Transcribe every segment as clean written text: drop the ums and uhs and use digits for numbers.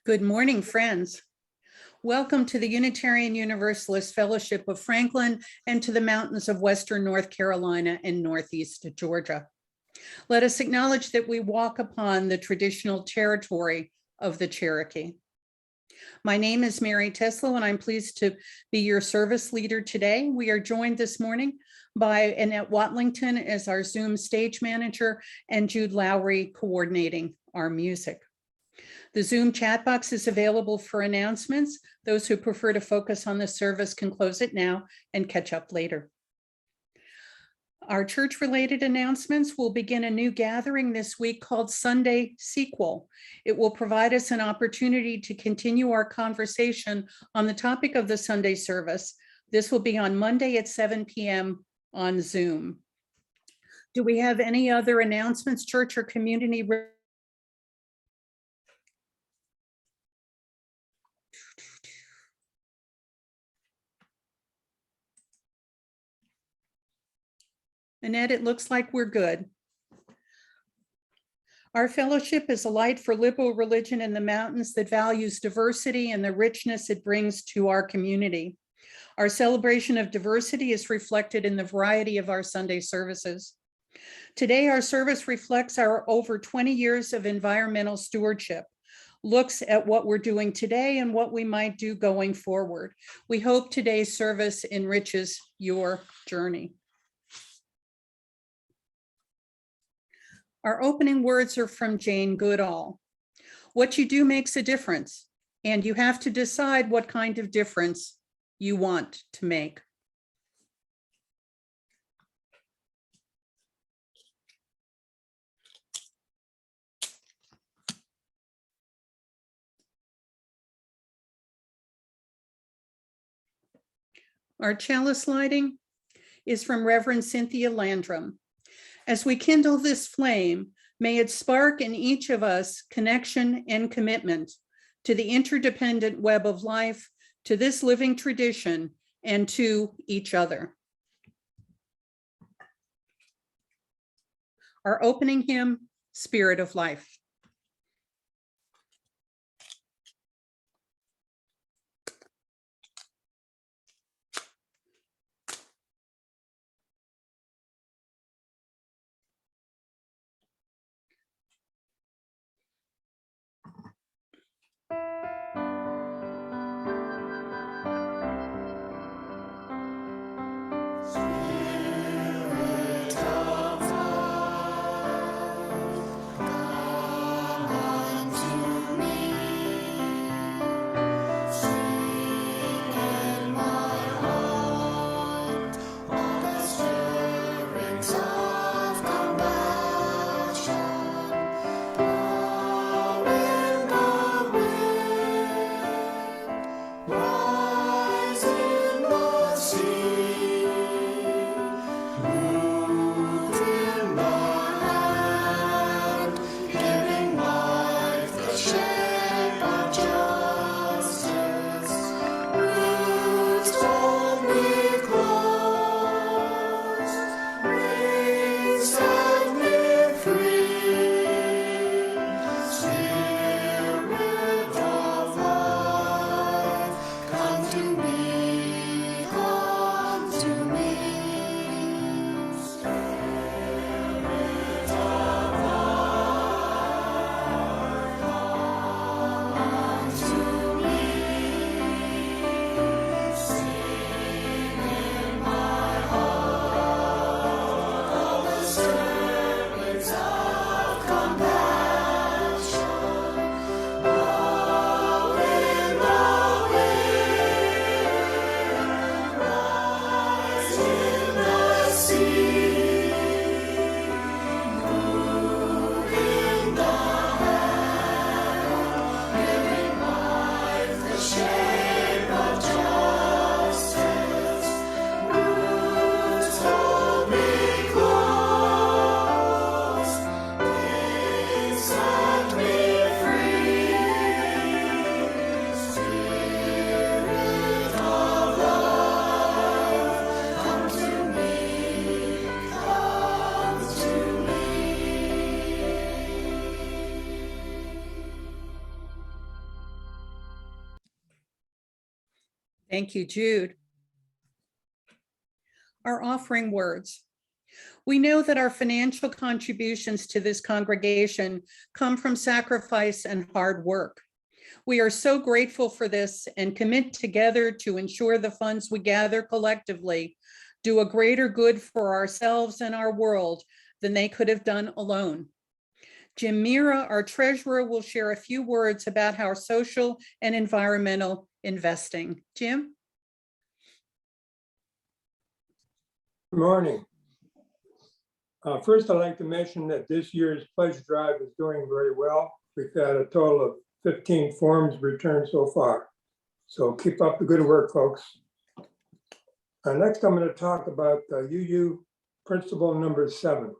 Good morning, friends. Welcome to the Unitarian Universalist Fellowship of Franklin and to the mountains of Western North Carolina and Northeast Georgia. Let us acknowledge that we walk upon the traditional territory of the Cherokee. My name is Mary Teslow, and I'm pleased to be your service leader today. We are joined this morning by Annette Watlington as our Zoom stage manager and Jude Lowery coordinating our music. The Zoom chat box is available for announcements. Those who prefer to focus on the service can close it now and catch up later. Our church-related announcements will begin a new gathering this week called Sunday Sequel. It will provide us an opportunity to continue our conversation on the topic of the Sunday service. This will be on Monday at 7 p.m. on Zoom. Do we have any other announcements, church or community? Annette, it looks like we're good. Our fellowship is a light for liberal religion in the mountains that values diversity and the richness it brings to our community. Our celebration of diversity is reflected in the variety of our Sunday services. Today, our service reflects our over 20 years of environmental stewardship, looks at what we're doing today and what we might do going forward. We hope today's service enriches your journey. Our opening words are from Jane Goodall. What you do makes a difference, and you have to decide what kind of difference you want to make. Our chalice lighting is from Reverend Cynthia Landrum. As we kindle this flame, may it spark in each of us connection and commitment to the interdependent web of life, to this living tradition, and to each other. Our opening hymn, Spirit of Life. Spirit of life, Thank you, Jude. Our offering words. We know that our financial contributions to this congregation come from sacrifice and hard work. We are so grateful for this and commit together to ensure the funds we gather collectively do a greater good for ourselves and our world than they could have done alone. Jim Mira, our treasurer, will share a few words about our social and environmental investing. Jim? Good morning. First, I'd like to mention that this year's pledge drive is doing very well. We've had a total of 15 forms returned so far. So keep up the good work, folks. Next, I'm going to talk about UU principle number 7.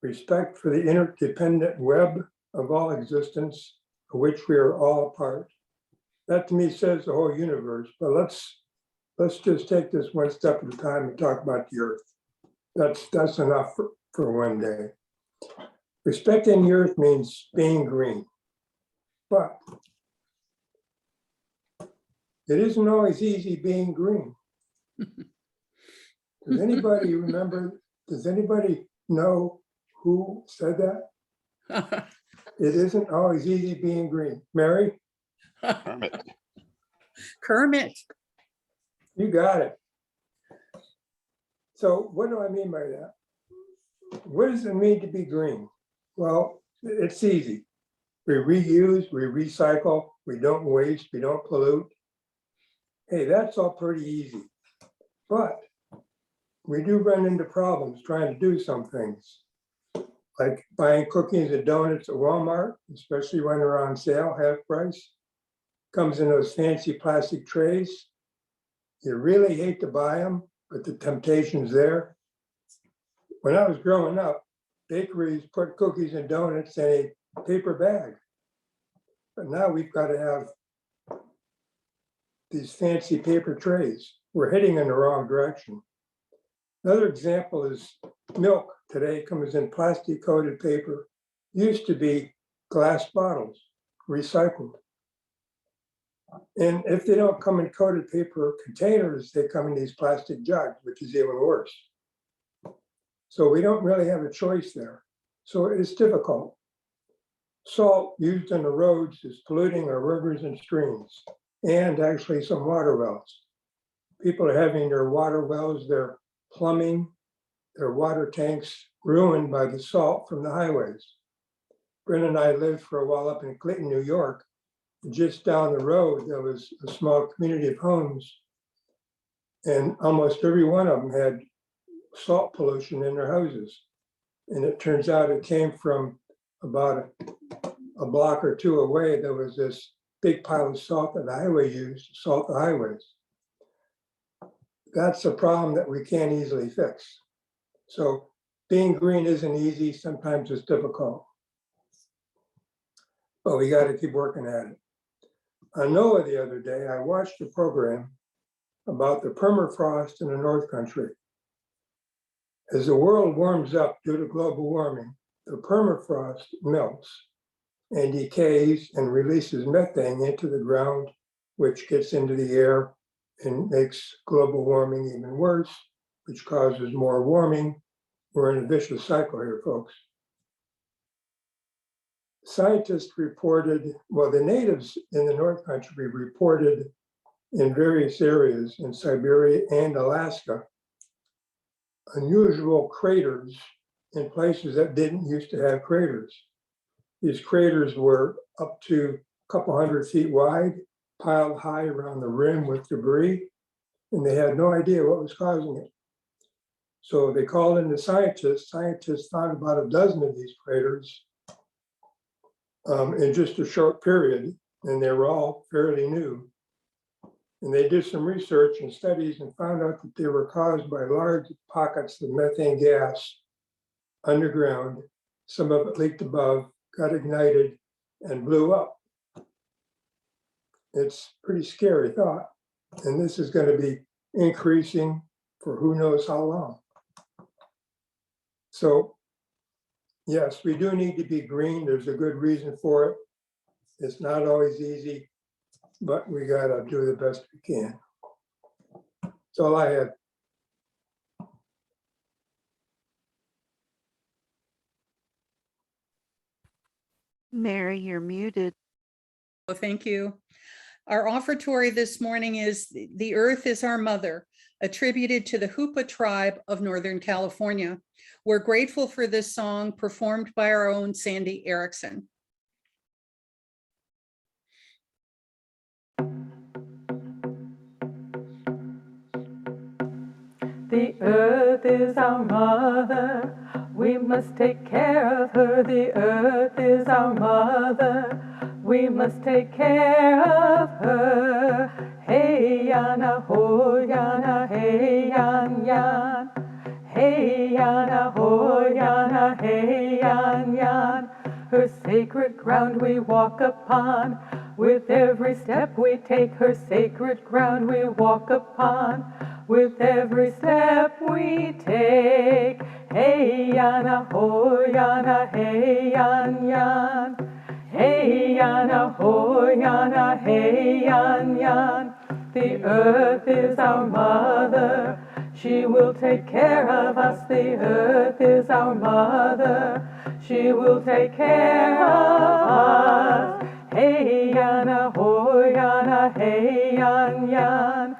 Respect for the interdependent web of all existence, of which we are all a part. That to me says the whole universe, but let's just take this one step at a time and talk about the earth. That's enough for one day. Respecting the earth means being green, but it isn't always easy being green. Does anybody remember, does anybody know who said that? It isn't always easy being green. Mary? Kermit. Kermit. You got it. So what do I mean by that? What does it mean to be green? Well, it's easy. We reuse, we recycle, we don't waste, we don't pollute. Hey, that's all pretty easy. But we do run into problems trying to do some things, like buying cookies and donuts at Walmart, especially when they're on sale, half price. Comes in those fancy plastic trays. You really hate to buy them, but the temptation's there. When I was growing up, bakeries put cookies and donuts in a paper bag. But now we've got to have these fancy paper trays. We're heading in the wrong direction. Another example is milk today comes in plastic coated paper. Used to be glass bottles, recycled. And if they don't come in coated paper containers, they come in these plastic jugs, which is even worse. So we don't really have a choice there. So it's difficult. Salt used on the roads is polluting our rivers and streams, and actually some water wells. People are having their water wells, their plumbing, their water tanks ruined by the salt from the highways. Brenda and I lived for a while up in Clinton, New York. Just down the road, there was a small community of homes, and almost every one of them had salt pollution in their houses. And it turns out it came from about a block or two away. There was this big pile of salt that the highway used to salt the highways. That's a problem that we can't easily fix. So being green isn't easy. Sometimes it's difficult, but we got to keep working at it. On NOAA the other day, I watched a program about the permafrost in the North Country. As the world warms up due to global warming, the permafrost melts and decays and releases methane into the ground, which gets into the air and makes global warming even worse, which causes more warming. We're in a vicious cycle here, folks. Scientists reported, well, the natives in the North Country reported in various areas in Siberia and Alaska, unusual craters in places that didn't used to have craters. These craters were up to a couple 100 feet wide, piled high around the rim with debris, and they had no idea what was causing it. So they called in the scientists. Scientists found about a dozen of these craters in just a short period, and they were all fairly new. And they did some research and studies and found out that they were caused by large pockets of methane gas underground. Some of it leaked above, got ignited, and blew up. It's a pretty scary thought. And this is going to be increasing for who knows how long. So yes, we do need to be green. There's a good reason for it. It's not always easy. but we gotta do the best we can. That's all I have. Mary, you're muted. Oh, thank you. Our offertory this morning is "The Earth is Our Mother," attributed to the Hoopa tribe of Northern California. We're grateful for this song performed by our own Sandy Erickson. The earth is our mother, we must take care of her. The earth is our mother, we must take care of her. Hey yana ho yana, hey yan yan. Hey yana ho yana, hey yan yan. Her sacred ground we walk upon, with every step we take. Her sacred ground we walk upon, with every step we take. Hey yana ho yana, hey yan yan. Hey yana ho yana, hey yan yan. The earth is our mother, she will take care of us. The earth is our mother, she will take care of us. Hey yana ho yana, hey yan yan.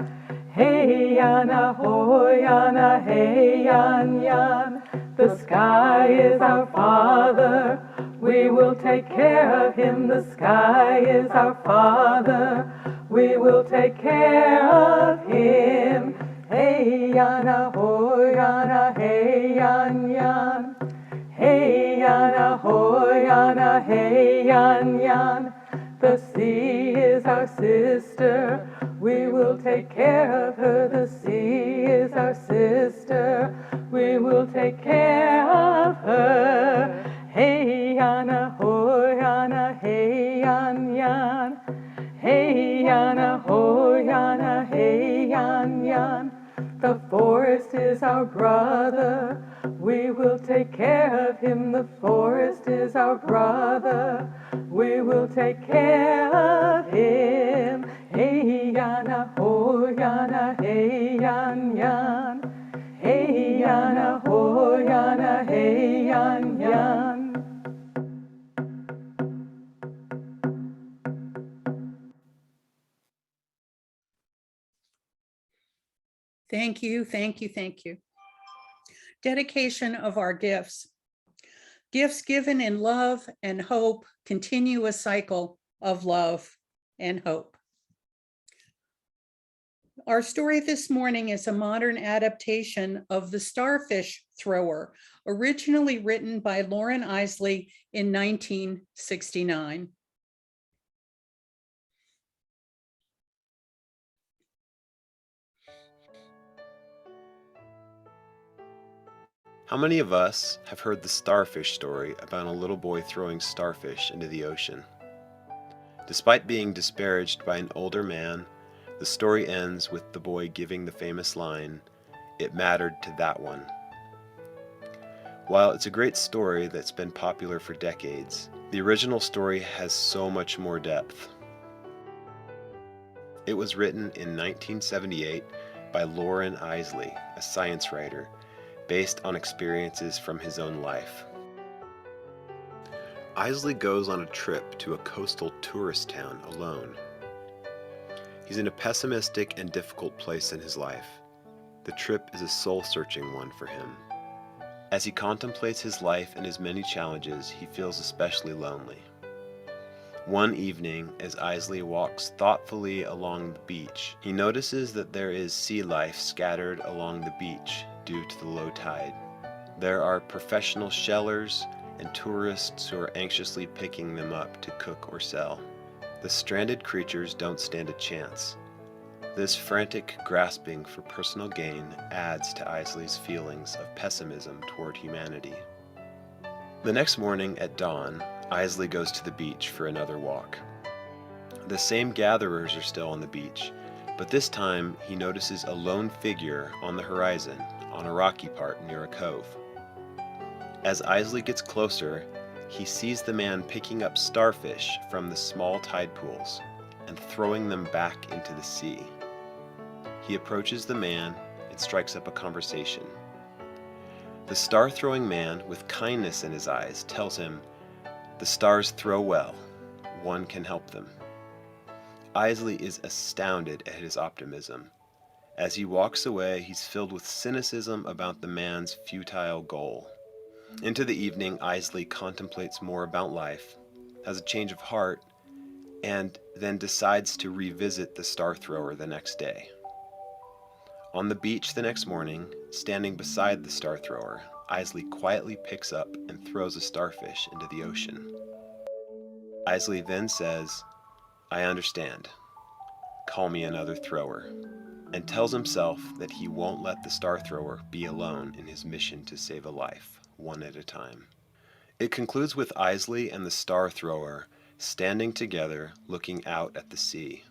Hey yana ho yana, hey yan yan. The sky is our father, we will take care of him. The sky is our father, we will take care of him. Hey yana ho yana, hey yan yan. Hey yana ho yana, hey yan yan. The sea is our sister, we will take care of her. The sea is our sister, we will take care of her. Hey yana ho yana, hey yan yan. Hey yana ho yana, hey yan yan. The forest is our brother, we will take care of him. The forest is our brother, we will take care of him. Hey yana ho yana, hey yan yan. Hey yana ho yana, hey yan yan. Thank you, thank you, thank you. Dedication of our gifts. Gifts given in love and hope continue a cycle of love and hope. Our story this morning is a modern adaptation of The Starfish Thrower, originally written by Lauren Isley in 1969. How many of us have heard the starfish story about a little boy throwing starfish into the ocean? Despite being disparaged by an older man, the story ends with the boy giving the famous line, "It mattered to that one." While it's a great story that's been popular for decades, the original story has so much more depth. It was written in 1978 by Lauren Isley, a science writer, based on experiences from his own life. Isley goes on a trip to a coastal tourist town alone. He's in a pessimistic and difficult place in his life. The trip is a soul-searching one for him. As he contemplates his life and his many challenges, he feels especially lonely. One evening, as Isley walks thoughtfully along the beach, he notices that there is sea life scattered along the beach due to the low tide. There are professional shellers and tourists who are anxiously picking them up to cook or sell. The stranded creatures don't stand a chance. This frantic grasping for personal gain adds to Isley's feelings of pessimism toward humanity. The next morning at dawn, Isley goes to the beach for another walk. The same gatherers are still on the beach, but this time he notices a lone figure on the horizon on a rocky part near a cove. As Isley gets closer, he sees the man picking up starfish from the small tide pools. and throwing them back into the sea. He approaches the man and strikes up a conversation. The star-throwing man, with kindness in his eyes, tells him, "The stars throw well. One can help them." Isley is astounded at his optimism. As he walks away, he's filled with cynicism about the man's futile goal. Into the evening, Isley contemplates more about life, has a change of heart, and then decides to revisit the star thrower the next day. On the beach the next morning, standing beside the star thrower, Isley quietly picks up and throws a starfish into the ocean. Isley then says, "I understand. Call me another thrower," and tells himself that he won't let the star thrower be alone in his mission to save a life, one at a time. It concludes with Isley and the star thrower standing together looking out at the sea.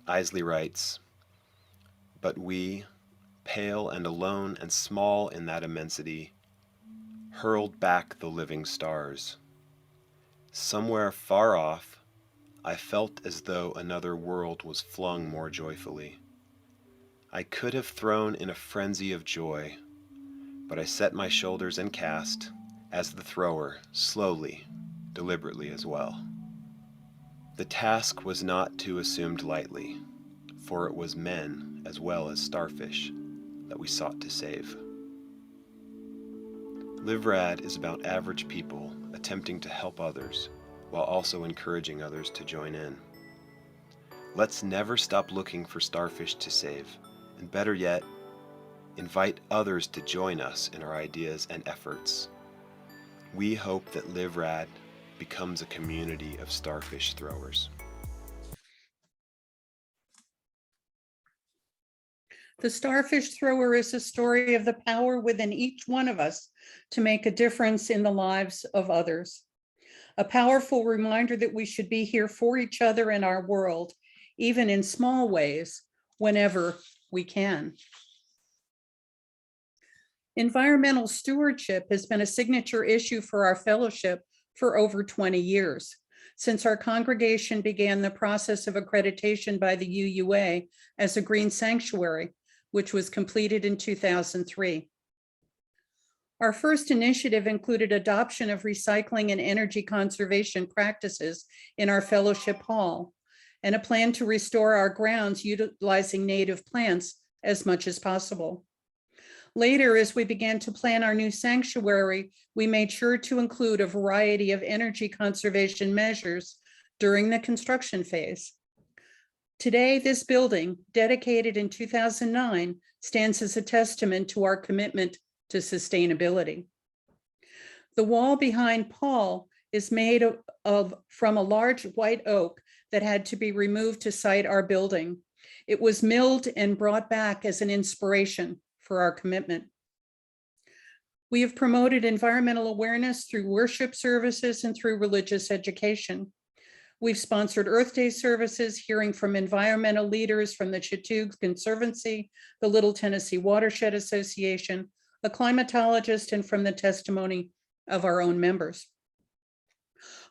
Isley writes, "But we, pale and alone and small in that immensity, hurled back the living stars. Somewhere far off, I felt as though another world was flung more joyfully. I could have thrown in a frenzy of joy, but I set my shoulders and cast, as the thrower, slowly, deliberately as well. The task was not to assumed lightly, for it was men as well as starfish that we sought to save." Live Rad is about average people attempting to help others while also encouraging others to join in. Let's never stop looking for starfish to save, and better yet, invite others to join us in our ideas and efforts. We hope that Live Rad becomes a community of starfish throwers. The Starfish Thrower is a story of the power within each one of us to make a difference in the lives of others. A powerful reminder that we should be here for each other in our world, even in small ways, whenever we can. Environmental stewardship has been a signature issue for our fellowship for over 20 years, since our congregation began the process of accreditation by the UUA as a green sanctuary, which was completed in 2003. Our first initiative included adoption of recycling and energy conservation practices in our fellowship hall, and a plan to restore our grounds utilizing native plants as much as possible. Later, as we began to plan our new sanctuary, we made sure to include a variety of energy conservation measures during the construction phase. Today, this building, dedicated in 2009, stands as a testament to our commitment to sustainability. The wall behind Paul is made from a large white oak that had to be removed to site our building. It was milled and brought back as an inspiration for our commitment. We have promoted environmental awareness through worship services and through religious education. We've sponsored Earth Day services, hearing from environmental leaders from the Chattooga Conservancy, the Little Tennessee Watershed Association, a climatologist, and from the testimony of our own members.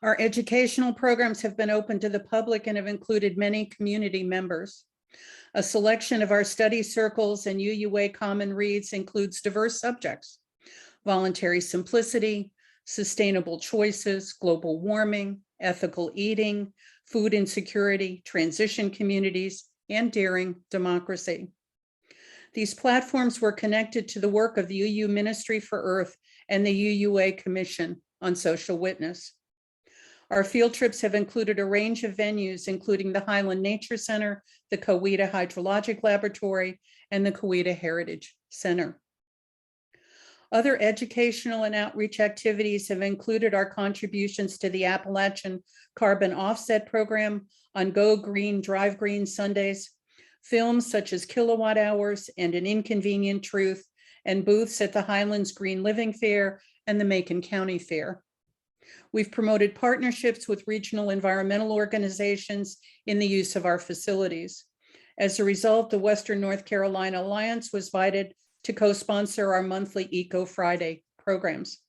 Our educational programs have been open to the public and have included many community members. A selection of our study circles and UUA common reads includes diverse subjects: voluntary simplicity, sustainable choices, global warming, ethical eating, food insecurity, transition communities, and daring democracy. These platforms were connected to the work of the UU Ministry for Earth and the UUA Commission on Social Witness. Our field trips have included a range of venues, including the Highland Nature Center, the Coweta Hydrologic Laboratory, and the Coweta Heritage Center. Other educational and outreach activities have included our contributions to the Appalachian Carbon Offset Program on Go Green, Drive Green Sundays, films such as Kilowatt Hours and An Inconvenient Truth, and booths at the Highlands Green Living Fair and the Macon County Fair. We've promoted partnerships with regional environmental organizations in the use of our facilities. As a result, the Western North Carolina Alliance was invited to co-sponsor our monthly Eco Friday programs.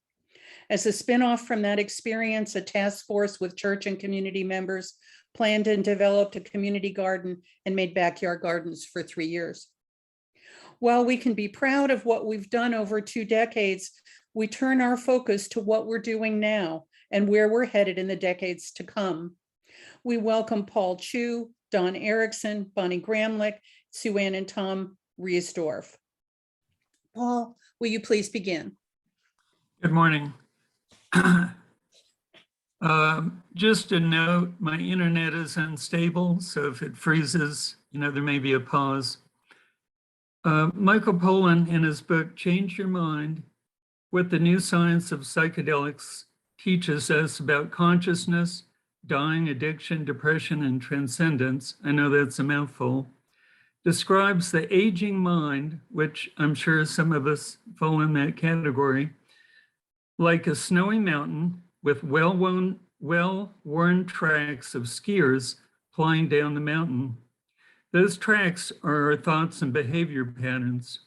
As a spinoff from that experience, a task force with church and community members planned and developed a community garden and made backyard gardens for 3 years. While we can be proud of what we've done over 2 decades, we turn our focus to what we're doing now and where we're headed in the decades to come. We welcome Paul Chu, Don Erickson, Bonnie Gramlich, Sue Ann and Tom Riesdorf. Paul, will you please begin? Good morning. Just a note, my internet is unstable, so if it freezes, there may be a pause. Michael Pollan, in his book, Change Your Mind, What the New Science of Psychedelics Teaches Us About Consciousness, Dying, Addiction, Depression, and Transcendence, I know that's a mouthful, describes the aging mind, which I'm sure some of us fall in that category, like a snowy mountain with well-worn tracks of skiers flying down the mountain. Those tracks are our thoughts and behavior patterns.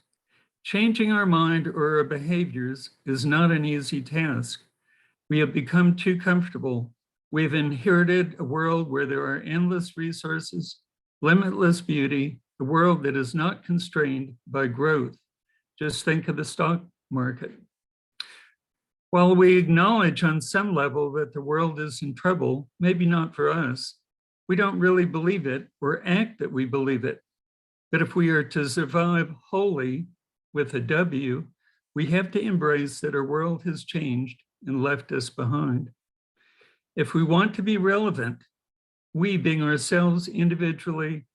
Changing our mind or our behaviors is not an easy task. We have become too comfortable. We've inherited a world where there are endless resources, limitless beauty, a world that is not constrained by growth. Just think of the stock market. While we acknowledge on some level that the world is in trouble, maybe not for us, we don't really believe it or act that we believe it. But if we are to survive wholly with a W, we have to embrace that our world has changed and left us behind. If we want to be relevant, we being ourselves individually,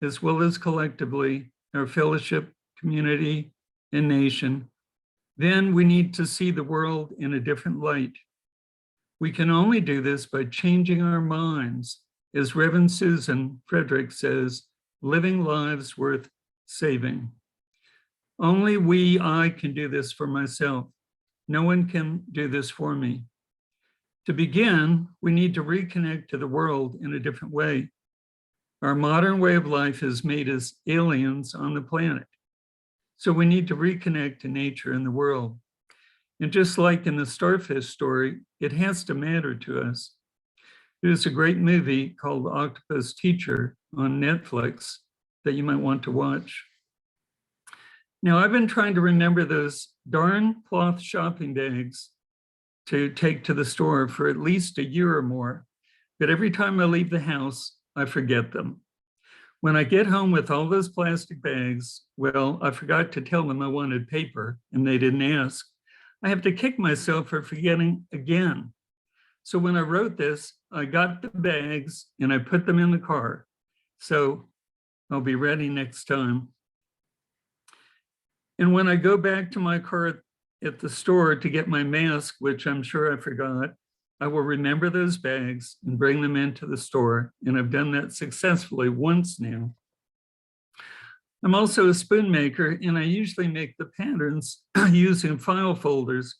as well as collectively, our fellowship, community, and nation, then we need to see the world in a different light. We can only do this by changing our minds, as Reverend Susan Frederick says, living lives worth saving. Only I can do this for myself. No one can do this for me. To begin, we need to reconnect to the world in a different way. Our modern way of life has made us aliens on the planet. So we need to reconnect to nature and the world. And just like in the Starfish story, it has to matter to us. There's a great movie called Octopus Teacher on Netflix that you might want to watch. Now, I've been trying to remember those darn cloth shopping bags to take to the store for at least a year or more, but every time I leave the house, I forget them. When I get home with all those plastic bags, well, I forgot to tell them I wanted paper and they didn't ask. I have to kick myself for forgetting again. So when I wrote this, I got the bags and I put them in the car. So I'll be ready next time. And when I go back to my car at the store to get my mask, which I'm sure I forgot, I will remember those bags and bring them into the store. And I've done that successfully once now. I'm also a spoon maker and I usually make the patterns using file folders,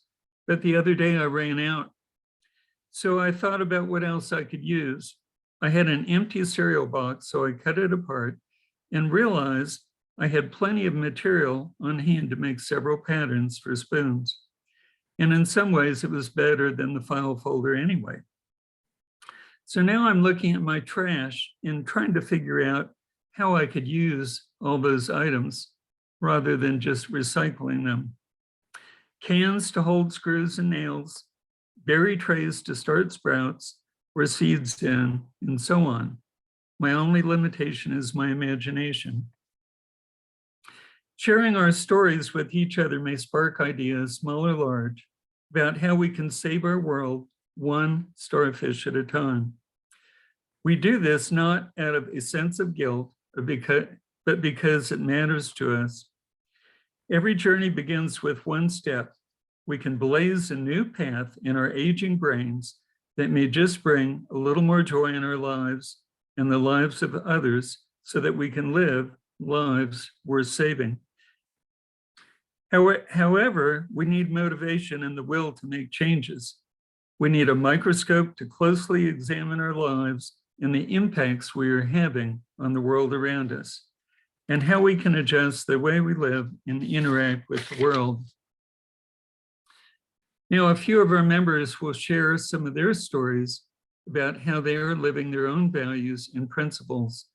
but the other day I ran out. So I thought about what else I could use. I had an empty cereal box, so I cut it apart and realized I had plenty of material on hand to make several patterns for spoons. And in some ways, it was better than the file folder anyway. So now I'm looking at my trash and trying to figure out how I could use all those items rather than just recycling them. Cans to hold screws and nails, berry trays to start sprouts or seeds in, and so on. My only limitation is my imagination. Sharing our stories with each other may spark ideas, small or large, about how we can save our world one starfish at a time. We do this not out of a sense of guilt, but because it matters to us. Every journey begins with one step. We can blaze a new path in our aging brains that may just bring a little more joy in our lives and the lives of others so that we can live lives worth saving. However, we need motivation and the will to make changes. We need a microscope to closely examine our lives and the impacts we are having on the world around us, and how we can adjust the way we live and interact with the world. Now, a few of our members will share some of their stories about how they are living their own values and principles.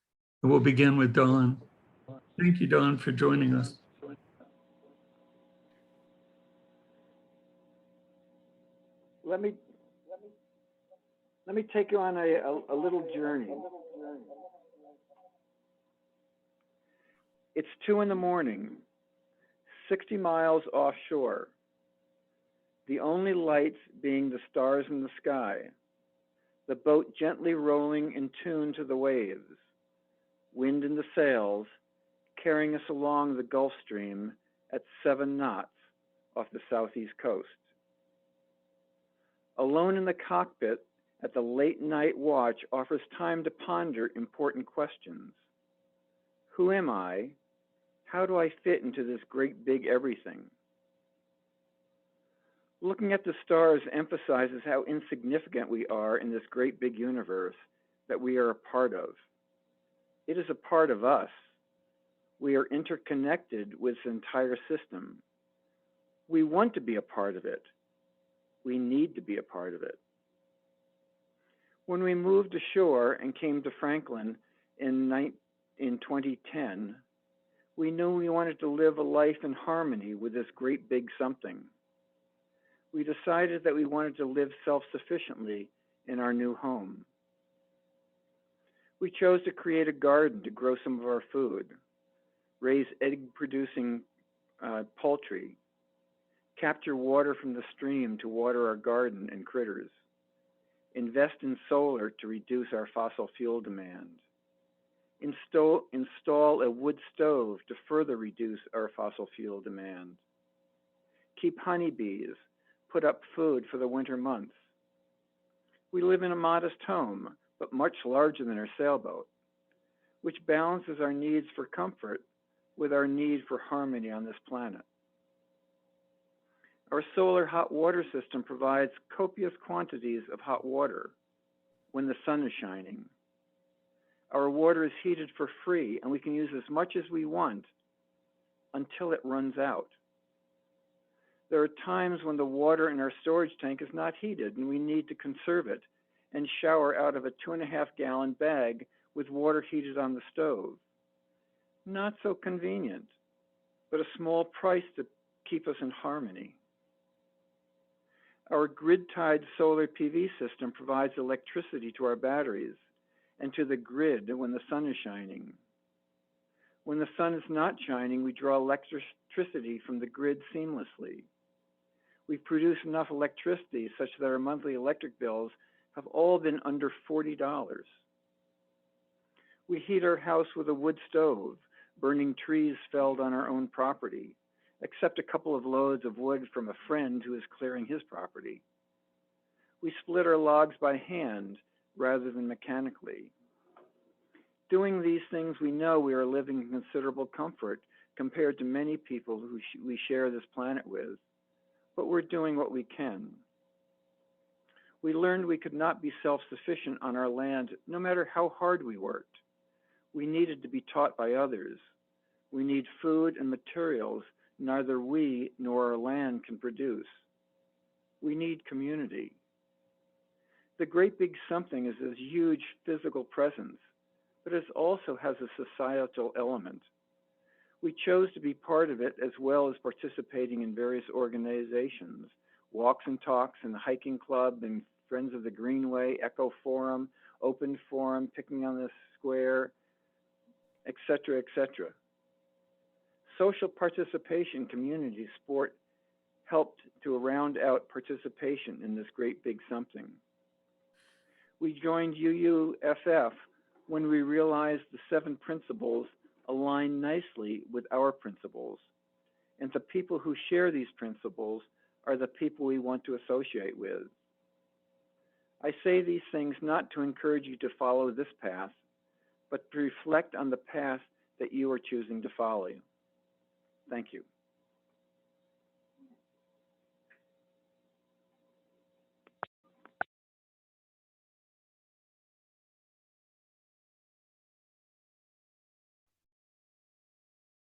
And we'll begin with Dawn. Thank you, Dawn, for joining us. Let me take you on a little journey. It's 2 a.m, 60 miles offshore. The only lights being the stars in the sky, the boat gently rolling in tune to the waves, wind in the sails, carrying us along the Gulf Stream at 7 knots off the southeast coast. Alone in the cockpit at the late night watch offers time to ponder important questions. Who am I? How do I fit into this great big everything? Looking at the stars emphasizes how insignificant we are in this great big universe that we are a part of. It is a part of us. We are interconnected with the entire system. We want to be a part of it. We need to be a part of it. When we moved ashore and came to Franklin in 2010, we knew we wanted to live a life in harmony with this great big something. We decided that we wanted to live self-sufficiently in our new home. We chose to create a garden to grow some of our food, raise egg-producing poultry, capture water from the stream to water our garden and critters, invest in solar to reduce our fossil fuel demand, install a wood stove to further reduce our fossil fuel demand, keep honeybees, put up food for the winter months. We live in a modest home, but much larger than our sailboat, which balances our needs for comfort with our need for harmony on this planet. Our solar hot water system provides copious quantities of hot water when the sun is shining. Our water is heated for free, and we can use as much as we want until it runs out. There are times when the water in our storage tank is not heated, and we need to conserve it and shower out of a 2.5-gallon bag with water heated on the stove. Not so convenient, but a small price to keep us in harmony. Our grid-tied solar PV system provides electricity to our batteries and to the grid when the sun is shining. When the sun is not shining, we draw electricity from the grid seamlessly. We produce enough electricity such that our monthly electric bills have all been under $40. We heat our house with a wood stove, burning trees felled on our own property, except a couple of loads of wood from a friend who is clearing his property. We split our logs by hand rather than mechanically. Doing these things, we know we are living in considerable comfort compared to many people who we share this planet with, but we're doing what we can. We learned we could not be self-sufficient on our land no matter how hard we worked. We needed to be taught by others. We need food and materials neither we nor our land can produce. We need community. The great big something is a huge physical presence, but it also has a societal element. We chose to be part of it as well as participating in various organizations, walks and talks and the hiking club and Friends of the Greenway, Eco Forum, Open Forum, Picking on the Square, etc., etc. Social participation, community, sport helped to round out participation in this great big something. We joined UUFF when we realized the 7 principles align nicely with our principles, and the people who share these principles are the people we want to associate with. I say these things not to encourage you to follow this path, but to reflect on the path that you are choosing to follow. Thank you.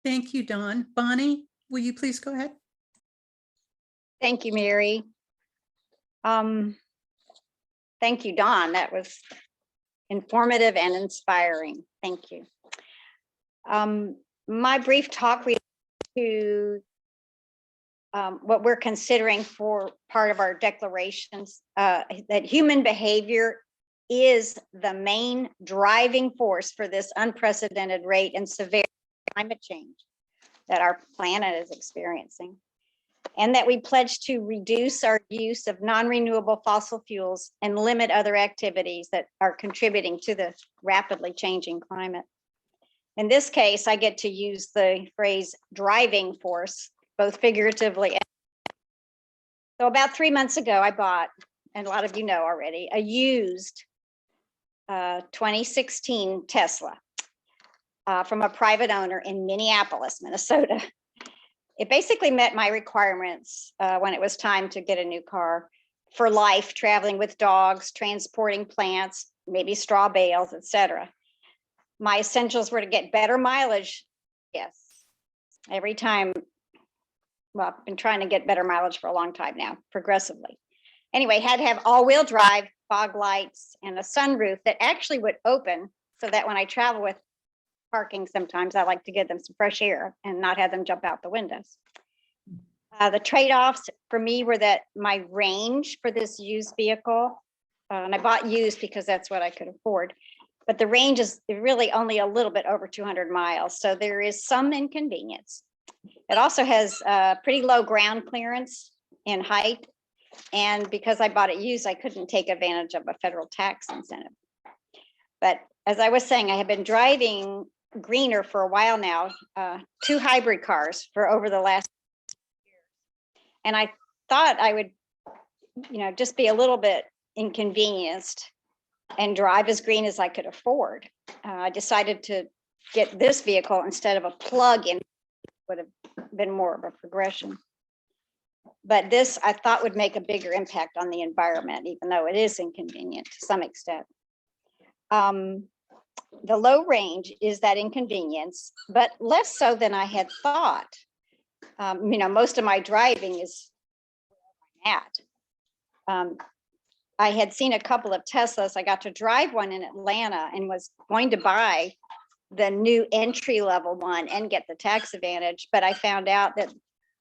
Thank you, Dawn. Bonnie, will you please go ahead? Thank you, Mary. Thank you, Dawn. That was informative and inspiring. Thank you. My brief talk relates to what we're considering for part of our declarations, that human behavior is the main driving force for this unprecedented rate and severe climate change that our planet is experiencing. And that we pledge to reduce our use of non-renewable fossil fuels and limit other activities that are contributing to the rapidly changing climate. In this case, I get to use the phrase driving force, both figuratively and. So about 3 months ago, I bought, and a lot of you know already, a used 2016 Tesla from a private owner in Minneapolis, Minnesota. It basically met my requirements when it was time to get a new car for life, traveling with dogs, transporting plants, maybe straw bales, etc. My essentials were to get better mileage. Yes, every time. Well, I've been trying to get better mileage for a long time now, progressively. Anyway, had to have all-wheel drive, fog lights, and a sunroof that actually would open so that when I travel with parking, sometimes I like to give them some fresh air and not have them jump out the windows. The trade-offs for me were that my range for this used vehicle, and I bought used because that's what I could afford, but the range is really only a little bit over 200 miles. So there is some inconvenience. It also has pretty low ground clearance in height. And because I bought it used, I couldn't take advantage of a federal tax incentive. But as I was saying, I have been driving greener for a while now, 2 hybrid cars for over the last year. And I thought I would, just be a little bit inconvenienced and drive as green as I could afford. I decided to get this vehicle instead of a plug-in. Would have been more of a progression. But this I thought would make a bigger impact on the environment, even though it is inconvenient to some extent. The low range is that inconvenience, but less so than I had thought. Most of my driving is at. I had seen a couple of Teslas. I got to drive one in Atlanta and was going to buy the new entry level one and get the tax advantage, but I found out that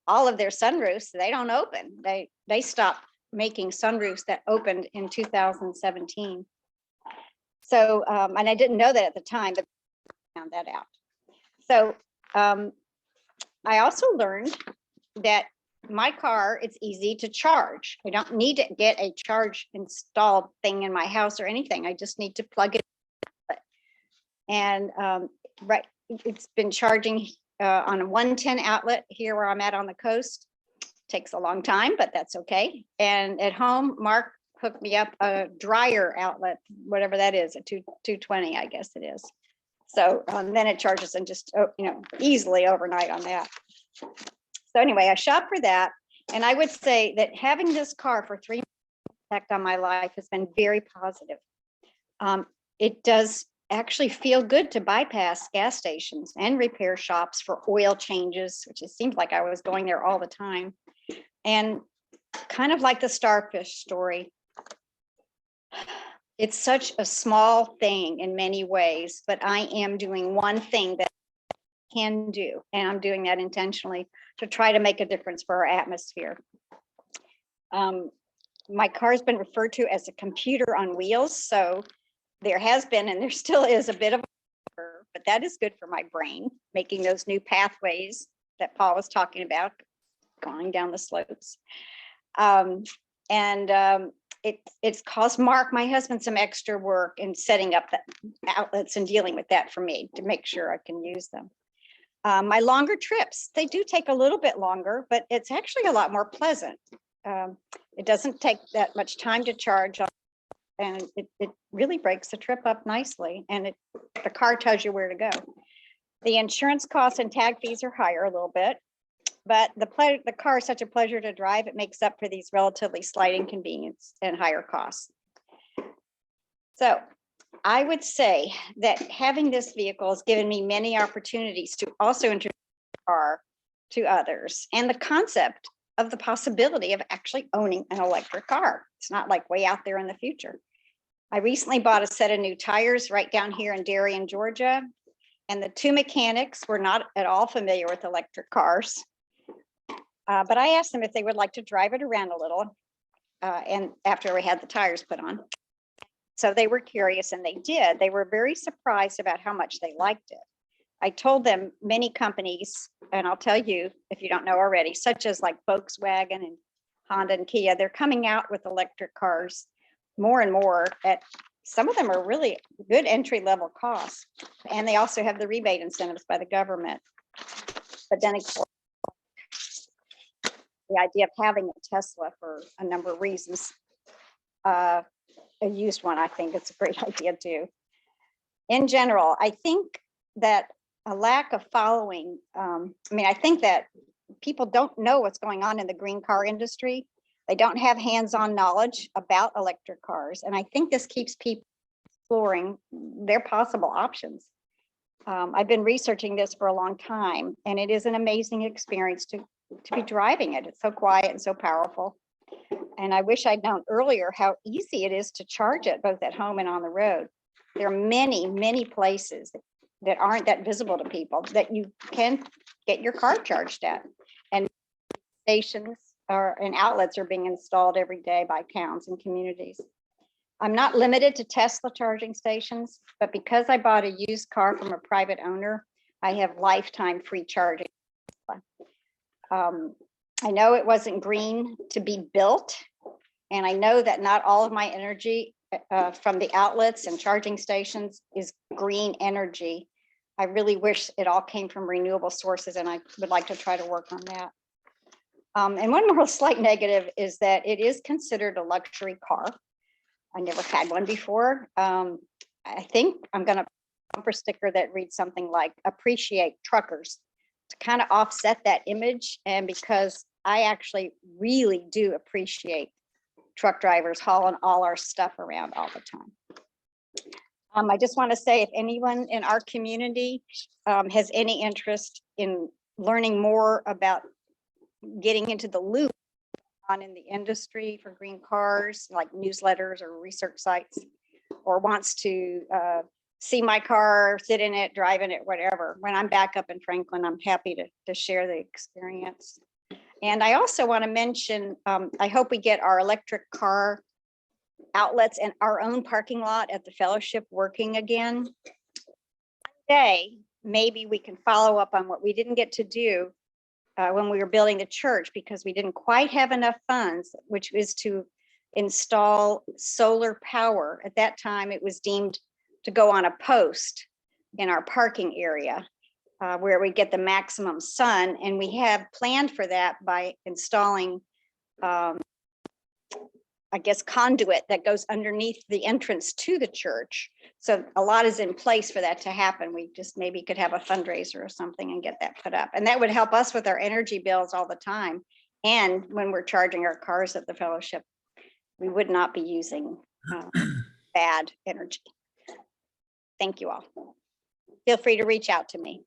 all of their sunroofs, they don't open. They stopped making sunroofs that opened in 2017. So, and I didn't know that at the time, but I found that out. So I also learned that my car, it's easy to charge. I don't need to get a charge installed thing in my house or anything. I just need to plug it. And right, it's been charging on a 110 outlet here where I'm at on the coast. Takes a long time, but that's okay. And at home, Mark hooked me up a dryer outlet, whatever that is, a 220, I guess it is. So then it charges and just easily overnight on that. So anyway, I shopped for that, and I would say that having this car for 3 months impact on my life has been very positive. It does actually feel good to bypass gas stations and repair shops for oil changes, which it seems like I was going there all the time. And kind of like the Starfish story, it's such a small thing in many ways, but I am doing one thing that I can do, and I'm doing that intentionally to try to make a difference for our atmosphere. My car's been referred to as a computer on wheels, so there has been, and there still is, a bit of a curve, but that is good for my brain, making those new pathways that Paul was talking about, going down the slopes. It's caused Mark, my husband, some extra work in setting up the outlets and dealing with that for me to make sure I can use them. My longer trips, they do take a little bit longer, but it's actually a lot more pleasant. It doesn't take that much time to charge, and it really breaks the trip up nicely, and the car tells you where to go. The insurance costs and tag fees are higher a little bit, but the car is such a pleasure to drive, it makes up for these relatively slight inconvenience and higher costs. So I would say that having this vehicle has given me many opportunities to also introduce the car to others. And the concept of the possibility of actually owning an electric car. It's not like way out there in the future. I recently bought a set of new tires right down here in Darien, Georgia, and the two mechanics were not at all familiar with electric cars. But I asked them if they would like to drive it around a little, and after we had the tires put on. So they were curious, and they did. They were very surprised about how much they liked it. I told them many companies, and I'll tell you if you don't know already, such as like Volkswagen and Honda and Kia, they're coming out with electric cars more and more. At some of them are really good entry level costs, and they also have the rebate incentives by the government. But then of course, the idea of having a Tesla for a number of reasons, a used one, I think it's a great idea too. In general, I think that a lack of following, I think that people don't know what's going on in the green car industry. They don't have hands-on knowledge about electric cars. And I think this keeps people exploring their possible options. I've been researching this for a long time, and it is an amazing experience to be driving it. It's so quiet and so powerful. And I wish I'd known earlier how easy it is to charge it both at home and on the road. There are many, many places that aren't that visible to people that you can get your car charged at. And stations and outlets are being installed every day by towns and communities. I'm not limited to Tesla charging stations, but because I bought a used car from a private owner, I have lifetime free charging. I know it wasn't green to be built, and I know that not all of my energy from the outlets and charging stations is green energy. I really wish it all came from renewable sources, and I would like to try to work on that. And one more slight negative is that it is considered a luxury car. I never had one before. I think I'm going to bumper sticker that reads something like "Appreciate truckers" to kind of offset that image, and because I actually really do appreciate truck drivers hauling all our stuff around all the time. I just want to say, if anyone in our community has any interest in learning more about getting into the loop on in the industry for green cars, like newsletters or research sites, or wants to see my car, sit in it, drive in it, whatever, when I'm back up in Franklin, I'm happy to share the experience. And I also want to mention, I hope we get our electric car outlets and our own parking lot at the fellowship working again. Today, maybe we can follow up on what we didn't get to do when we were building the church, because we didn't quite have enough funds, which is to install solar power. At that time, it was deemed to go on a post in our parking area where we get the maximum sun. And we have planned for that by installing I guess, conduit that goes underneath the entrance to the church. So a lot is in place for that to happen. We just maybe could have a fundraiser or something and get that put up. And that would help us with our energy bills all the time. And when we're charging our cars at the fellowship, we would not be using bad energy. Thank you all. Feel free to reach out to me.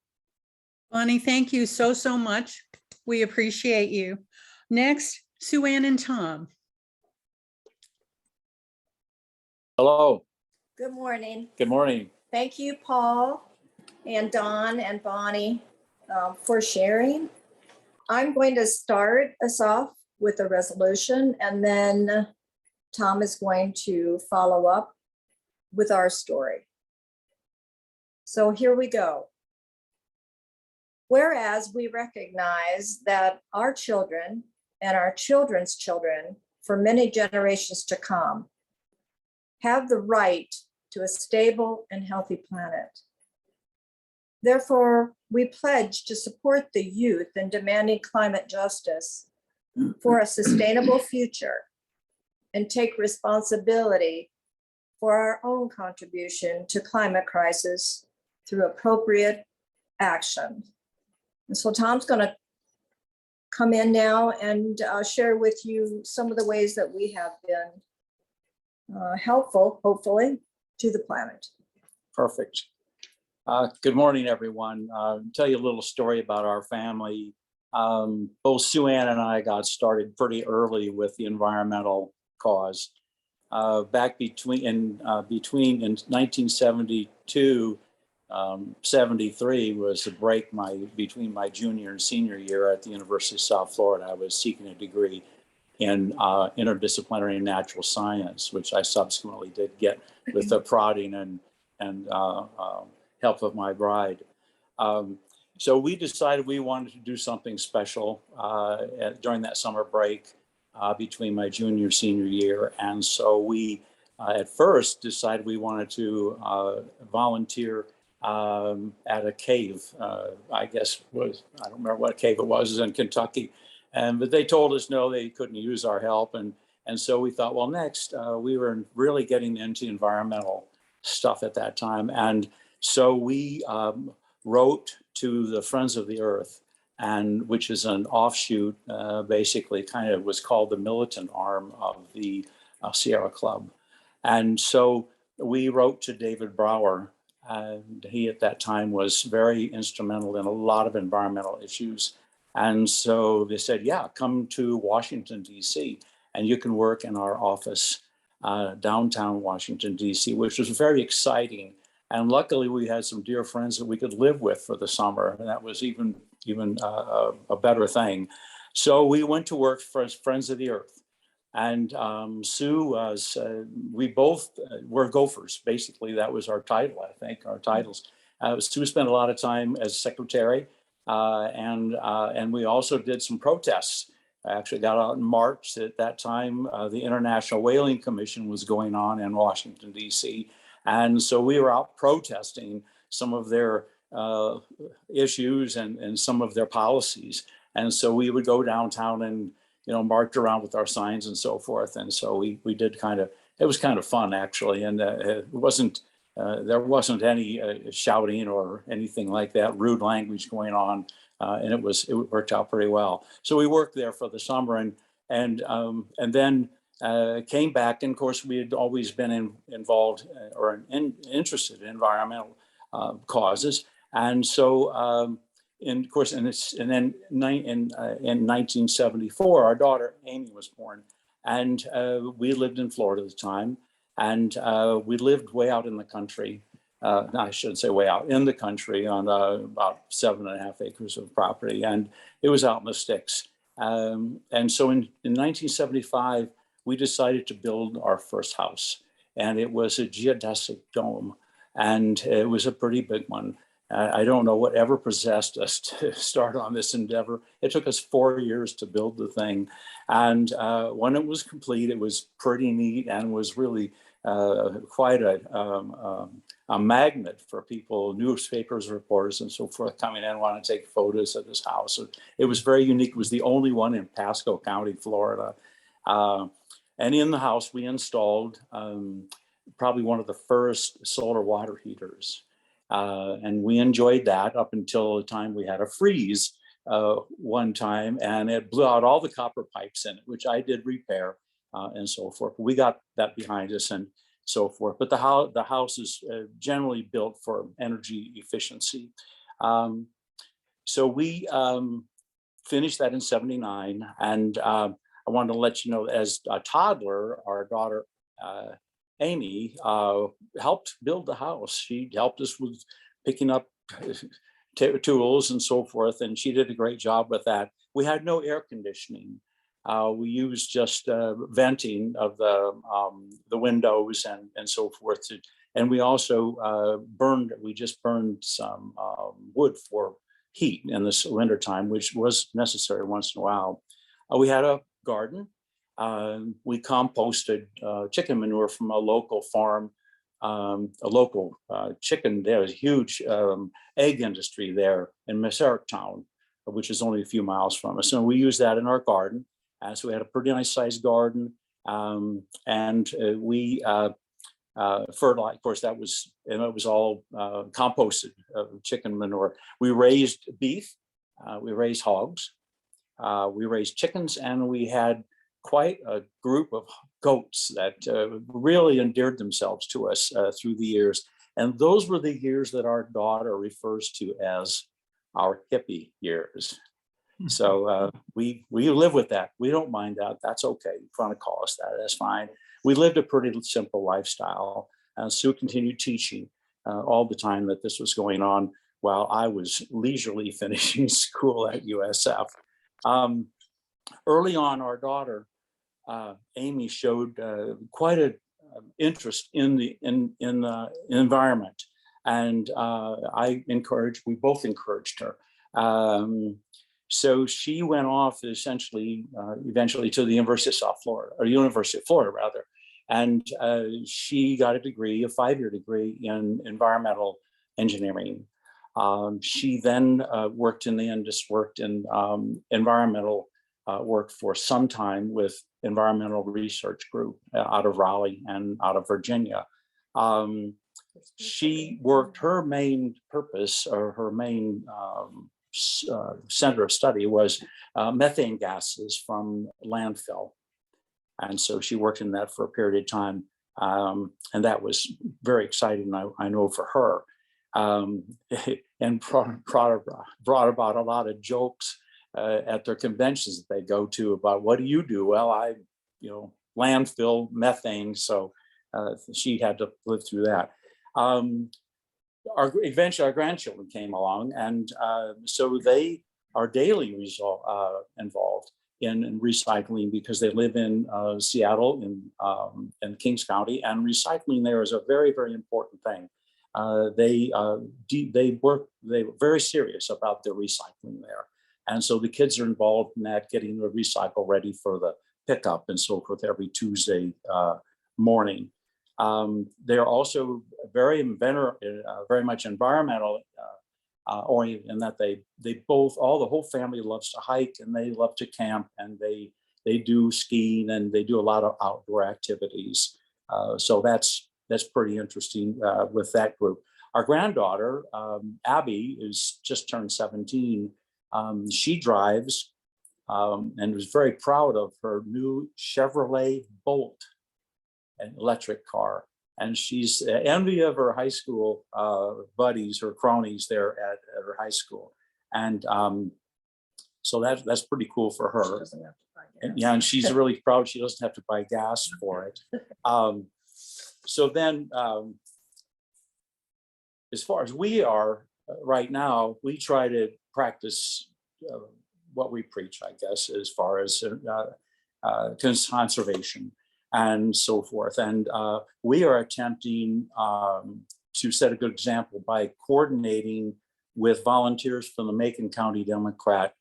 Bonnie, thank you so much. We appreciate you. Next, Sue Ann and Tom. Hello. Good morning. Good morning. Thank you, Paul and Don and Bonnie, for sharing. I'm going to start us off with a resolution, and then Tom is going to follow up with our story. So here we go. Whereas we recognize that our children and our children's children for many generations to come have the right to a stable and healthy planet. Therefore, we pledge to support the youth in demanding climate justice for a sustainable future and take responsibility for our own contribution to climate crisis through appropriate action. And so Tom's going to come in now and share with you some of the ways that we have been helpful, hopefully, to the planet. Perfect. Good morning, everyone. Tell you a little story about our family. both Sue Ann and I got started pretty early with the environmental cause. Back between 1972, 73 was a break between my junior and senior year at the University of South Florida. I was seeking a degree in interdisciplinary natural science, which I subsequently did get with the prodding and help of my bride. So we decided we wanted to do something special during that summer break between my junior senior year. And so we at first decided we wanted to volunteer at a cave. I guess I don't remember what cave it was in Kentucky. But they told us no, they couldn't use our help. And so we thought, well, next, we were really getting into environmental stuff at that time. And so we wrote to the Friends of the Earth, and which is an offshoot, basically kind of was called the militant arm of the Sierra Club. And so we wrote to David Brower, and he at that time was very instrumental in a lot of environmental issues. And so they said, yeah, come to Washington, D.C., and you can work in our office downtown Washington, D.C., which was very exciting. And luckily, we had some dear friends that we could live with for the summer, and that was even a better thing. So we went to work for Friends of the Earth. And Sue was, we both were gophers, basically. That was our title, I think, our titles. Sue spent a lot of time as secretary. And we also did some protests. I actually got out in March. At that time, the International Whaling Commission was going on in Washington, D.C. And so we were out protesting some of their issues and some of their policies. And so we would go downtown and, march around with our signs and so forth. And so we did it was kind of fun, actually. And it wasn't, there wasn't any shouting or anything like that, rude language going on, and it worked out pretty well. So we worked there for the summer, and then came back. And of course, we had always been involved or interested in environmental causes, and so. And of course, in 1974, our daughter Amy was born, and we lived in Florida at the time. And we lived way out in the country. No, I shouldn't say way out in the country on about 7.5 acres of property. And it was out in the sticks. And so in 1975, we decided to build our first house. And it was a geodesic dome. And it was a pretty big one. I don't know whatever possessed us to start on this endeavor. It took us 4 years to build the thing. And when it was complete, it was pretty neat and was really quite a magnet for people, newspapers, reporters, and so forth coming in, wanting to take photos of this house. It was very unique. It was the only one in Pasco County, Florida. And in the house, we installed probably one of the first solar water heaters. And we enjoyed that up until the time we had a freeze one time, and it blew out all the copper pipes in it, which I did repair and so forth. We got that behind us and so forth. But the house is generally built for energy efficiency. So we finished that in 79. And I wanted to let you know, as a toddler, our daughter, Amy, helped build the house. She helped us with picking up tools and so forth, and she did a great job with that. We had no air conditioning. We used just venting of the windows and so forth. And we also we just burned some wood for heat in this wintertime, which was necessary once in a while. We had a garden. We composted chicken manure from a local farm, a local chicken. There was a huge egg industry there in Town, which is only a few miles from us. And we used that in our garden. So we had a pretty nice sized garden. And we fertilized, of course, it was all composted chicken manure. We raised beef, we raised hogs, we raised chickens, and we had quite a group of goats that really endeared themselves to us through the years. And those were the years that our daughter refers to as our hippie years. So we live with that. We don't mind that. That's okay. You want to call us that, that's fine. We lived a pretty simple lifestyle. Sue continued teaching all the time that this was going on while I was leisurely finishing school at USF. Early on, our daughter, Amy, showed quite an interest in the environment. And we both encouraged her. So she went off eventually to the University of South Florida, or University of Florida rather. And she got a degree, a 5-year degree in environmental engineering. She then worked in environmental work for some time with Environmental Research Group out of Raleigh and out of Virginia. She worked, her main purpose or her main center of study was methane gases from landfill. And so she worked in that for a period of time. And that was very exciting, I know, for her. And brought about a lot of jokes at their conventions that they go to about, what do you do? Well, landfill methane. So she had to live through that. Eventually our grandchildren came along, and so they are daily involved in recycling, because they live in Seattle in Kings County, and recycling there is a very, very important thing. They were very serious about their recycling there. And so the kids are involved in that, getting the recycle ready for the pickup and so forth every Tuesday morning. They're also very much environmental oriented, in that the whole family loves to hike, and they love to camp, and they do skiing, and they do a lot of outdoor activities. So that's pretty interesting with that group. Our granddaughter, Abby, is just turned 17. She drives and was very proud of her new Chevrolet Bolt, an electric car. And she's envy of her high school buddies, her cronies there at her high school. And so that's pretty cool for her. And she's really proud she doesn't have to buy gas for it. So then, as far as we are right now, we try to practice what we preach, I guess, as far as conservation and so forth. And we are attempting to set a good example by coordinating with volunteers from the Macon County Democrats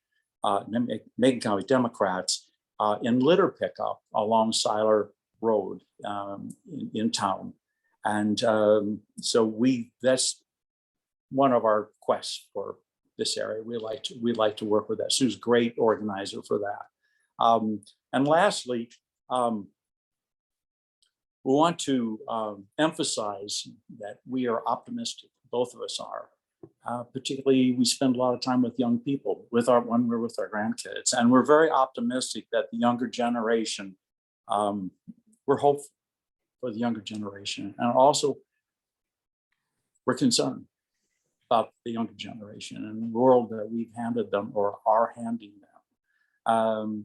in litter pickup along Seiler Road in town. And so that's one of our quests for this area. We like to work with that. Sue's a great organizer for that. And lastly, we want to emphasize that we are optimistic. Both of us are. Particularly, we spend a lot of time with young people when we're with our grandkids, and we're very optimistic that the younger generation. We're hopeful for the younger generation, and also we're concerned about the younger generation and the world that we've handed them or are handing them.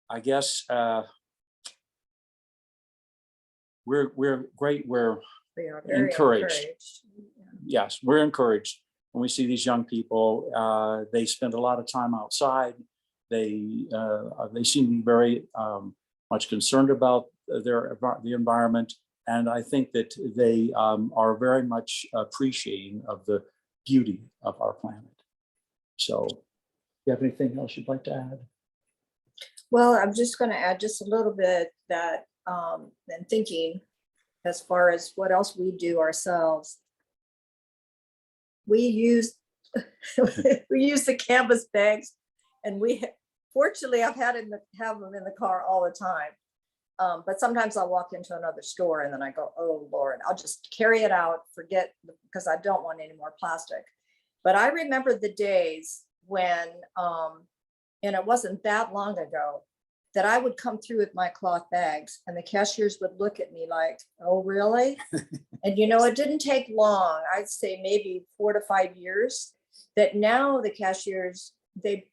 I guess we're great. We're encouraged. Yes, we're encouraged when we see these young people. They spend a lot of time outside. They seem to be very much concerned about the environment, and I think that they are very much appreciating of the beauty of our planet. So, do you have anything else you'd like to add? Well, I'm just going to add just a little bit that and thinking as far as what else we do ourselves. We use the canvas bags, and fortunately I've have them in the car all the time. But sometimes I'll walk into another store and then I go, oh Lord, I'll just carry it out, forget, because I don't want any more plastic. But I remember the days when, and it wasn't that long ago, that I would come through with my cloth bags and the cashiers would look at me like, oh, really? And it didn't take long. I'd say maybe 4 to 5 years. that now the cashiers, they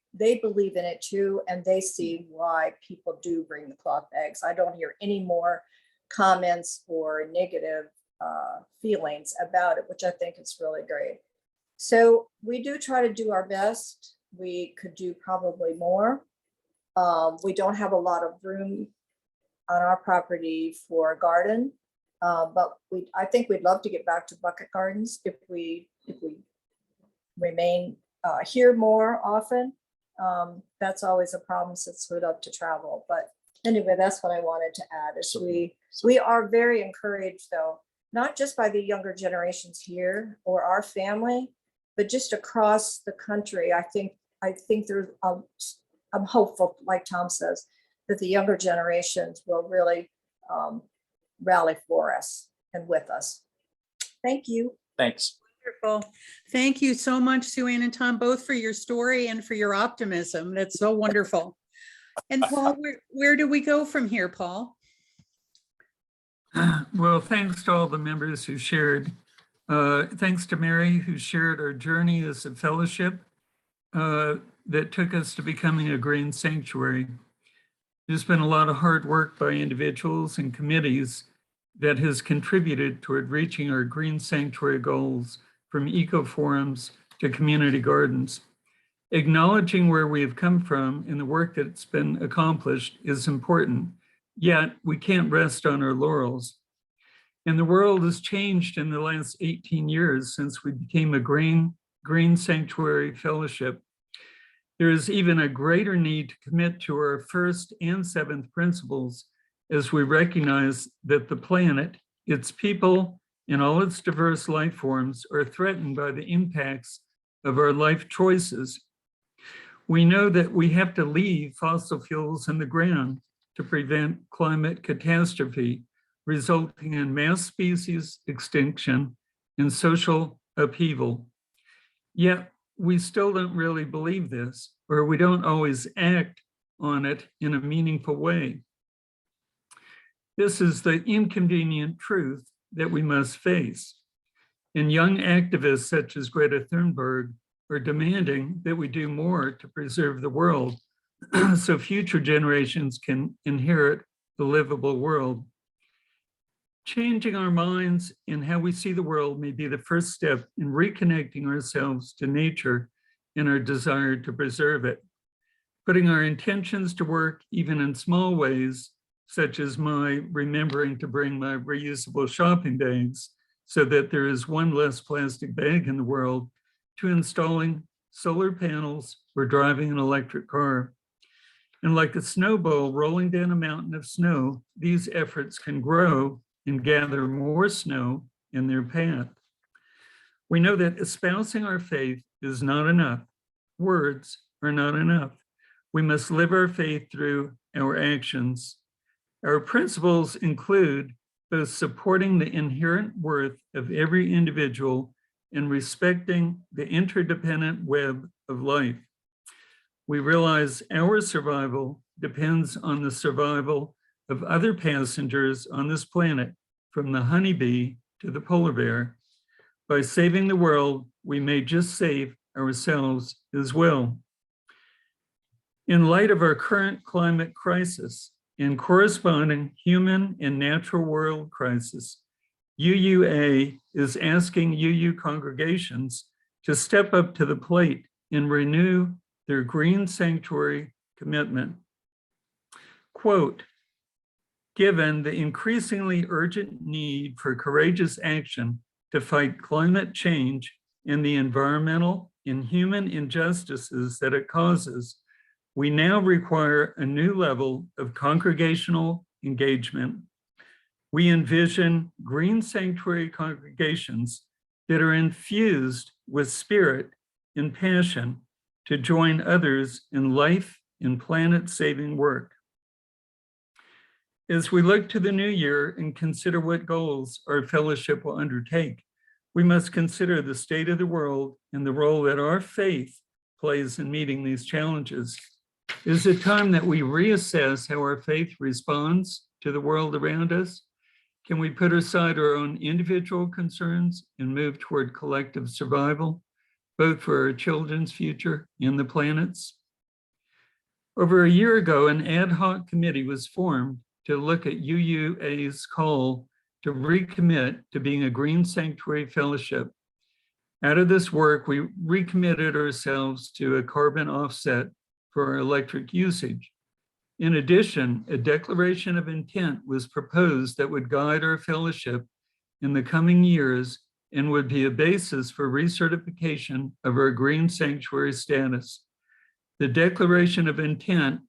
believe in it too, and they see why people do bring the cloth bags. I don't hear any more comments or negative feelings about it, which I think is really great. So we do try to do our best. We could do probably more. We don't have a lot of room on our property for a garden, but I think we'd love to get back to bucket gardens if we remain here more often. That's always a problem since we love to travel. But anyway, that's what I wanted to add is we are very encouraged though, not just by the younger generations here or our family, but just across the country. I think there's, I'm hopeful, like Tom says, that the younger generations will really rally for us and with us. Thank you. Thanks. Wonderful. Thank you so much, Sue Ann and Tom, both for your story and for your optimism. That's so wonderful. And Paul, where do we go from here, Paul? Well, thanks to all the members who shared. Thanks to Mary, who shared our journey as a fellowship that took us to becoming a green sanctuary. There's been a lot of hard work by individuals and committees that has contributed toward reaching our green sanctuary goals, from eco forums to community gardens. Acknowledging where we have come from and the work that's been accomplished is important, yet we can't rest on our laurels. And the world has changed in the last 18 years since we became a green sanctuary fellowship. There is even a greater need to commit to our first and seventh principles as we recognize that the planet, its people, and all its diverse life forms are threatened by the impacts of our life choices. We know that we have to leave fossil fuels in the ground to prevent climate catastrophe, resulting in mass species extinction and social upheaval. Yet we still don't really believe this, or we don't always act on it in a meaningful way. This is the inconvenient truth that we must face. And young activists such as Greta Thunberg are demanding that we do more to preserve the world so future generations can inherit the livable world. Changing our minds and how we see the world may be the first step in reconnecting ourselves to nature and our desire to preserve it. Putting our intentions to work even in small ways, such as my remembering to bring my reusable shopping bags so that there is one less plastic bag in the world, to installing solar panels or driving an electric car. And like a snowball rolling down a mountain of snow, these efforts can grow and gather more snow in their path. We know that espousing our faith is not enough. Words are not enough. We must live our faith through our actions. Our principles include both supporting the inherent worth of every individual and respecting the interdependent web of life. We realize our survival depends on the survival of other passengers on this planet, from the honeybee to the polar bear. By saving the world, we may just save ourselves as well. In light of our current climate crisis and corresponding human and natural world crisis, UUA is asking UU congregations to step up to the plate and renew their green sanctuary commitment. Quote, given the increasingly urgent need for courageous action to fight climate change and the environmental and human injustices that it causes, we now require a new level of congregational engagement. We envision green sanctuary congregations that are infused with spirit and passion to join others in life and planet-saving work. As we look to the new year and consider what goals our fellowship will undertake, we must consider the state of the world and the role that our faith plays in meeting these challenges. It is a time that we reassess how our faith responds to the world around us. Can we put aside our own individual concerns and move toward collective survival both for our children's future and the planet's. Over a year ago, an ad hoc committee was formed to look at UUA's call to recommit to being a Green Sanctuary Fellowship. Out of this work, we recommitted ourselves to a carbon offset for our electric usage. In addition, a declaration of intent was proposed that would guide our fellowship in the coming years and would be a basis for recertification of our Green Sanctuary status. The Declaration of Intent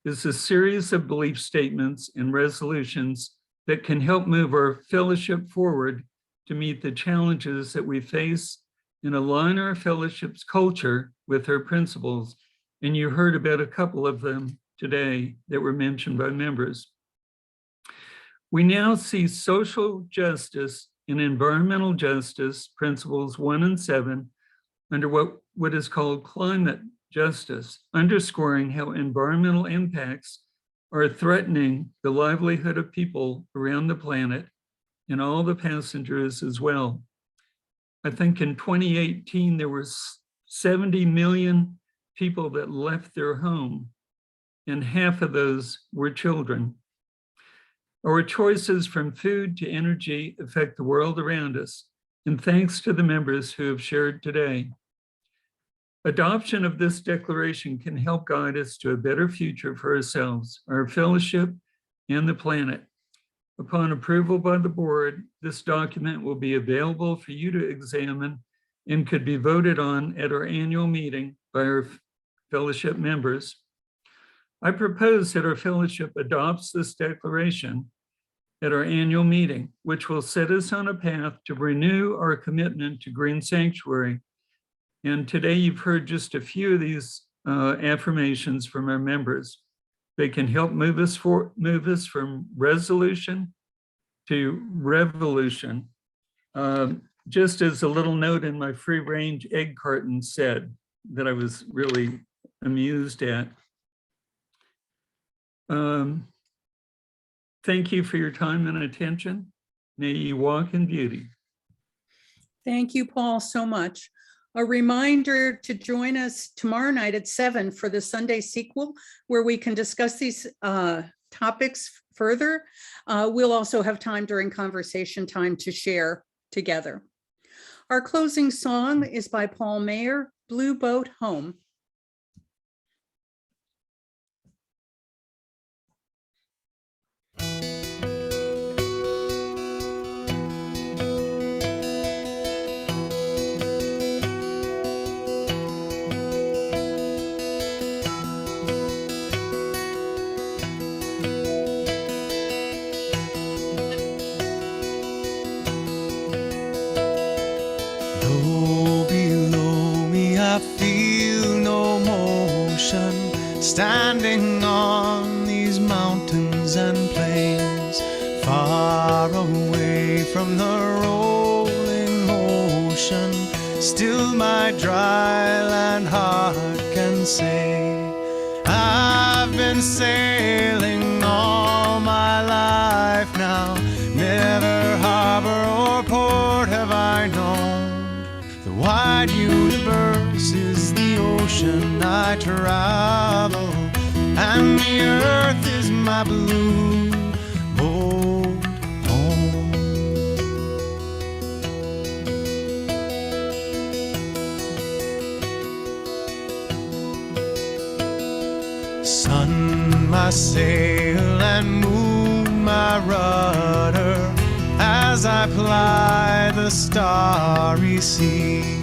is a series of belief statements and resolutions that can help move our fellowship forward to meet the challenges that we face and align our fellowship's culture with our principles. And you heard about a couple of them today that were mentioned by members. We now see social justice and environmental justice principles 1 and 7 under what is called climate justice, underscoring how environmental impacts are threatening the livelihood of people around the planet and all the passengers as well. I think in 2018, there was 70 million people that left their home, and half of those were children. Our choices from food to energy affect the world around us, and thanks to the members who have shared today. Adoption of this declaration can help guide us to a better future for ourselves, our fellowship, and the planet. Upon approval by the board, this document will be available for you to examine and could be voted on at our annual meeting by our fellowship members. I propose that our fellowship adopts this declaration at our annual meeting, which will set us on a path to renew our commitment to Green Sanctuary. And today you've heard just a few of these affirmations from our members. They can help move us from resolution to revolution. Just as a little note in my free range egg carton said that I was really amused at. Thank you for your time and attention. May you walk in beauty. Thank you, Paul, so much. A reminder to join us tomorrow night at 7 for the Sunday sequel, where we can discuss these topics further. We'll also have time during conversation time to share together. Our closing song is by Paul Mayer, Blue Boat Home. I feel no motion, standing on these mountains and plains, far away from the rolling ocean. Still my dry land heart can say, I've been sailing all my life now, never harbor or port have I known. The wide universe is the ocean I travel, and the earth is my blue boat home. Sun my sail and moon my rudder, as I ply the starry sea,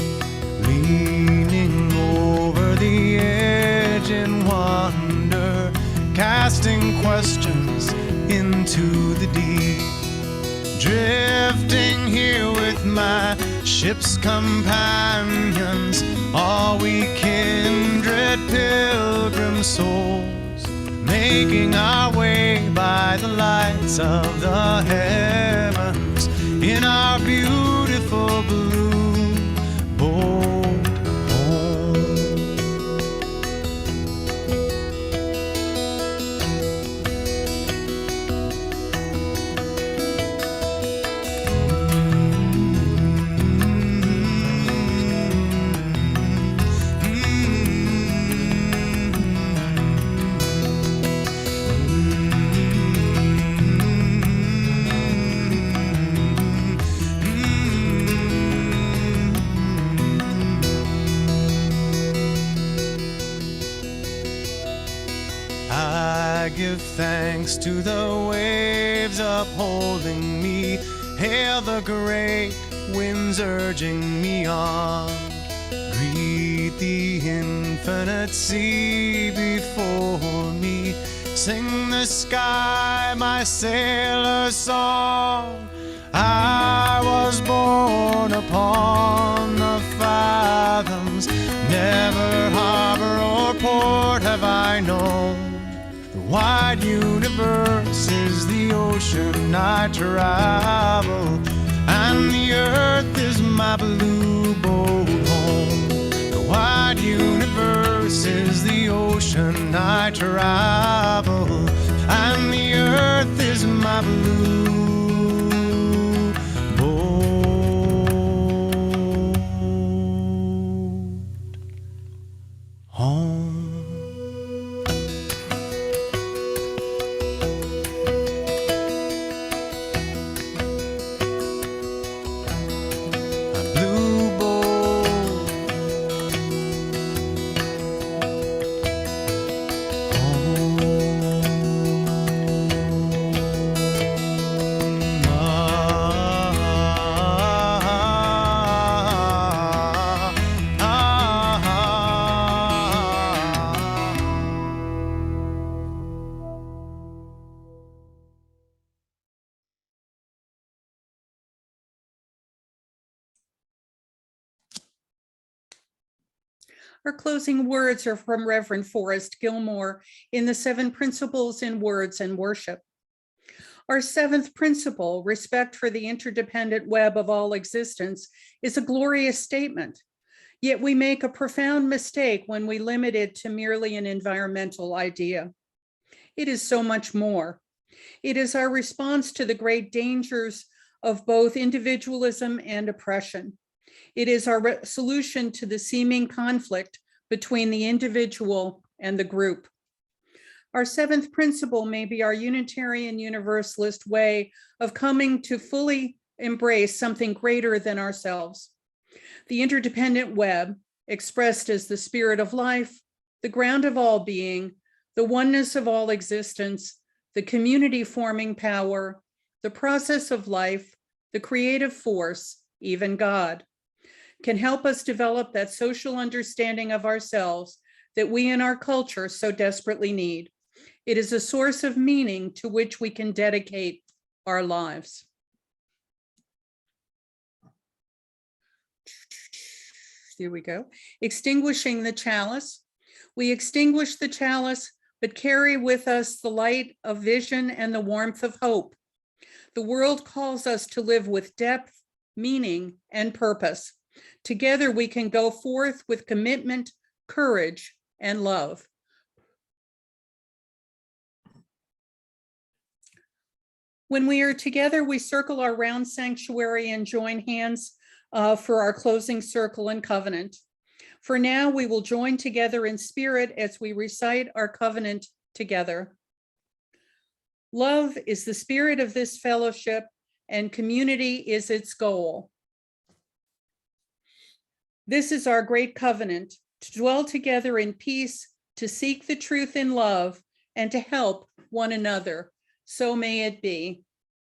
leaning over the edge in wonder, casting questions into the deep, drifting here with my ship's companions, all we kindred pilgrim souls, making our way by the lights of the heavens in our beautiful blue boat home. thanks to the waves upholding me. Hail the great winds urging me on. Greet the infinite sea before me. Sing the sky my sailor song. I was born upon the fathoms. Never harbor or port have I known. The wide universe is the ocean I travel, and the earth is my blue boat home. The wide universe is the ocean I travel, and the earth is my blue Our closing words are from Reverend Forrest Gilmore in the 7 Principles in Words and Worship. Our 7th principle, respect for the interdependent web of all existence, is a glorious statement. Yet we make a profound mistake when we limit it to merely an environmental idea. It is so much more. It is our response to the great dangers of both individualism and oppression. It is our solution to the seeming conflict between the individual and the group. Our 7th principle may be our Unitarian Universalist way of coming to fully embrace something greater than ourselves. The interdependent web, expressed as the spirit of life, the ground of all being, the oneness of all existence, the community forming power, the process of life, the creative force, even God, can help us develop that social understanding of ourselves that we in our culture so desperately need. It is a source of meaning to which we can dedicate our lives. Here we go. Extinguishing the chalice. We extinguish the chalice, but carry with us the light of vision and the warmth of hope. The world calls us to live with depth, meaning, and purpose. Together we can go forth with commitment, courage, and love. When we are together, we circle our round sanctuary and join hands for our closing circle and covenant. For now, we will join together in spirit as we recite our covenant together. Love is the spirit of this fellowship, and community is its goal. This is our great covenant, to dwell together in peace, to seek the truth in love, and to help one another. So may it be.